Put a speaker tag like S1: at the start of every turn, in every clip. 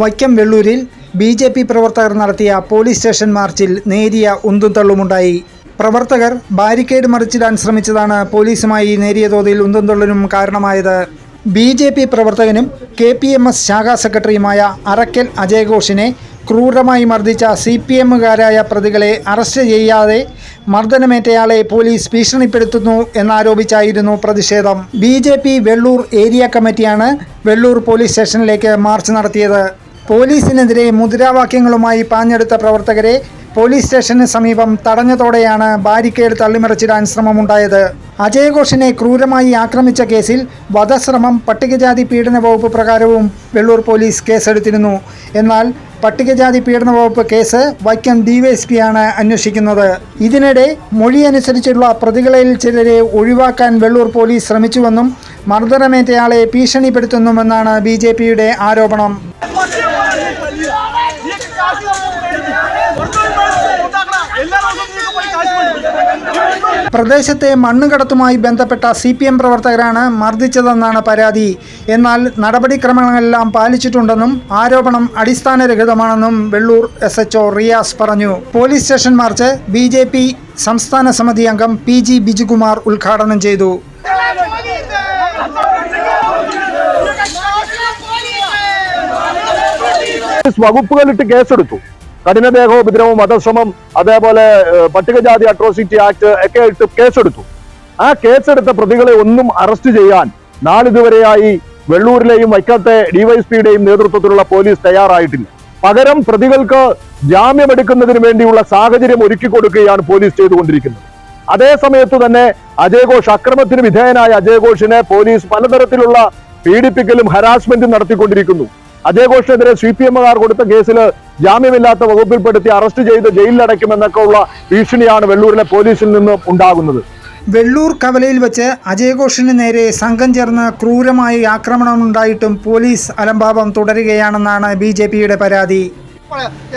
S1: Vaikom വെള്ളൂരിൽ BJP പ്രവർത്തകർ നടത്തിയ police station മാർച്ചിൽ നേരിയ ഉന്തുംതള്ളുമുണ്ടായി. പ്രവർത്തകർ ബാരിക്കേഡ് മറിച്ചിടാൻ ശ്രമിച്ചതാണ് പോലീസുമായി നേരിയ തോതിൽ ഉന്തുംതള്ളിനും കാരണമായത്. BJP പ്രവർത്തകനും KPMS ശാഖാ സെക്രട്ടറിയുമായ അറക്കൽ അജയ് ഘോഷിനെ ക്രൂരമായി മർദ്ദിച്ച CPMകാരായ പ്രതികളെ അറസ്റ്റ് ചെയ്യാതെ മർദ്ദനമേറ്റയാളെ പോലീസ് ഭീഷണിപ്പെടുത്തുന്നു എന്നാരോപിച്ചായിരുന്നു പ്രതിഷേധം. BJP വെള്ളൂർ ഏരിയ കമ്മിറ്റിയാണ് വെള്ളൂർ പോലീസ് സ്റ്റേഷനിലേക്ക് മാർച്ച് നടത്തിയത്. പോലീസിനെതിരെ മുദ്രാവാക്യങ്ങളുമായി പാഞ്ഞെടുത്ത പ്രവർത്തകരെ പോലീസ് സ്റ്റേഷന് സമീപം തടഞ്ഞതോടെയാണ് ബാരിക്കേഡ് തള്ളിമറിച്ചിടാൻ ശ്രമമുണ്ടായത്. അജയ് ഘോഷിനെ ക്രൂരമായി ആക്രമിച്ച കേസിൽ വധശ്രമം പട്ടികജാതി പീഡന വകുപ്പ് പ്രകാരവും വെള്ളൂർ പോലീസ് കേസെടുത്തിരുന്നു. എന്നാൽ പട്ടികജാതി പീഡന വകുപ്പ് കേസ് വൈക്കം DYSPയാണ് അന്വേഷിക്കുന്നത്. ഇതിനിടെ മൊഴിയനുസരിച്ചുള്ള പ്രതികളിൽ ചിലരെ ഒഴിവാക്കാൻ വെള്ളൂർ പോലീസ് ശ്രമിച്ചുവെന്നും മർദ്ദനമേറ്റയാളെ ഭീഷണിപ്പെടുത്തുന്നുവെന്നാണ് BJPയുടെ ആരോപണം. പ്രദേശത്തെ മണ്ണുകടത്തുമായി ബന്ധപ്പെട്ട CPM പ്രവർത്തകരാണ് മർദ്ദിച്ചതെന്നാണ് പരാതി. എന്നാൽ നടപടിക്രമങ്ങളെല്ലാം പാലിച്ചിട്ടുണ്ടെന്നും ആരോപണം അടിസ്ഥാനരഹിതമാണെന്നും വെള്ളൂർ SHO റിയാസ് പറഞ്ഞു. പോലീസ് സ്റ്റേഷൻ മാർച്ച് BJP സംസ്ഥാന സമിതി അംഗം PG ബിജുകുമാർ ഉദ്ഘാടനം ചെയ്തു.
S2: വകുപ്പുകളിട്ട് കേസെടുത്തു. കഠിനദേഹോപദ്രവം, വധശ്രമം, അതേപോലെ പട്ടികജാതി അട്രോസിറ്റി ആക്ട് ഒക്കെ ഇട്ട് കേസെടുത്തു. ആ കേസെടുത്ത പ്രതികളെ ഒന്നും അറസ്റ്റ് ചെയ്യാൻ നാളിതുവരെയായി വെള്ളൂരിലെയും വൈക്കത്തെ DYSPയുടെയും നേതൃത്വത്തിലുള്ള പോലീസ് തയ്യാറായിട്ടില്ല. പകരം പ്രതികൾക്ക് ജാമ്യമെടുക്കുന്നതിന് വേണ്ടിയുള്ള സാഹചര്യം ഒരുക്കി കൊടുക്കുകയാണ് പോലീസ് ചെയ്തുകൊണ്ടിരിക്കുന്നത്. അതേ സമയത്ത് തന്നെ അജയ് ഘോഷ്, അക്രമത്തിന് വിധേയനായ അജയ് ഘോഷിനെ പോലീസ് പലതരത്തിലുള്ള പീഡിപ്പിക്കലും ഹരാസ്മെന്റും നടത്തിക്കൊണ്ടിരിക്കുന്നു. അജയ് ഘോഷിനെതിരെ CPMകാർ കൊടുത്ത കേസിൽ ജാമ്യമില്ലാത്ത വകുപ്പിൽപ്പെടുത്തി അറസ്റ്റ് ചെയ്ത് ജയിലിലടയ്ക്കുമെന്നൊക്കെ ഉള്ള ഭീഷണിയാണ് വെള്ളൂരിലെ പോലീസിൽ നിന്ന് ഉണ്ടാകുന്നത്.
S1: വെള്ളൂർ കവലയിൽ വെച്ച് അജയ് ഘോഷിന് നേരെ സംഘം ചേർന്ന് ക്രൂരമായി ആക്രമണമുണ്ടായിട്ടും പോലീസ് അലംഭാവം തുടരുകയാണെന്നാണ് BJPയുടെ പരാതി.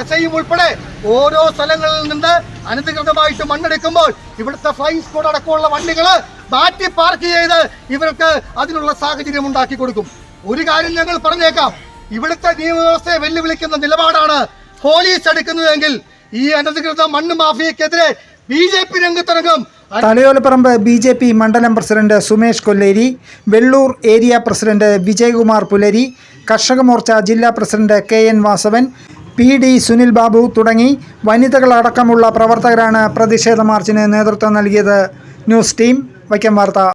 S3: SIയും ഉൾപ്പെടെ ഓരോ സ്ഥലങ്ങളിൽ നിന്ന് അനധികൃതമായിട്ട് മണ്ണെടുക്കുമ്പോൾ ഇവിടുത്തെ ഫ്ലൈയിങ് സ്ക്വാഡ് അടക്കമുള്ള വണ്ടികൾ മാറ്റി പാർക്ക് ചെയ്ത് ഇവർക്ക് അതിനുള്ള സാഹചര്യം ഉണ്ടാക്കി കൊടുക്കും. ഒരു കാര്യം ഞങ്ങൾ പറഞ്ഞേക്കാം, ഇവിടുത്തെ നിയമവ്യവസ്ഥയെ വെല്ലുവിളിക്കുന്ന നിലപാടാണ് പോലീസ് എടുക്കുന്നതെങ്കിൽ ഈ അനധികൃത മണ്ണ് മാഫിയക്കെതിരെ BJP രംഗത്തിറങ്ങും.
S1: തലയോലപ്പറമ്പ് BJP മണ്ഡലം president Sumesh Kolleri, Vellur area president Vijayakumar പുലരി, കർഷക മോർച്ച ജില്ലാ president KN Vasavan, PD Sunil Babu തുടങ്ങി വനിതകളടക്കമുള്ള പ്രവർത്തകരാണ് പ്രതിഷേധ മാർച്ചിന് നേതൃത്വം നൽകിയത്. ന്യൂസ് ടീം, വൈക്കം വാർത്ത.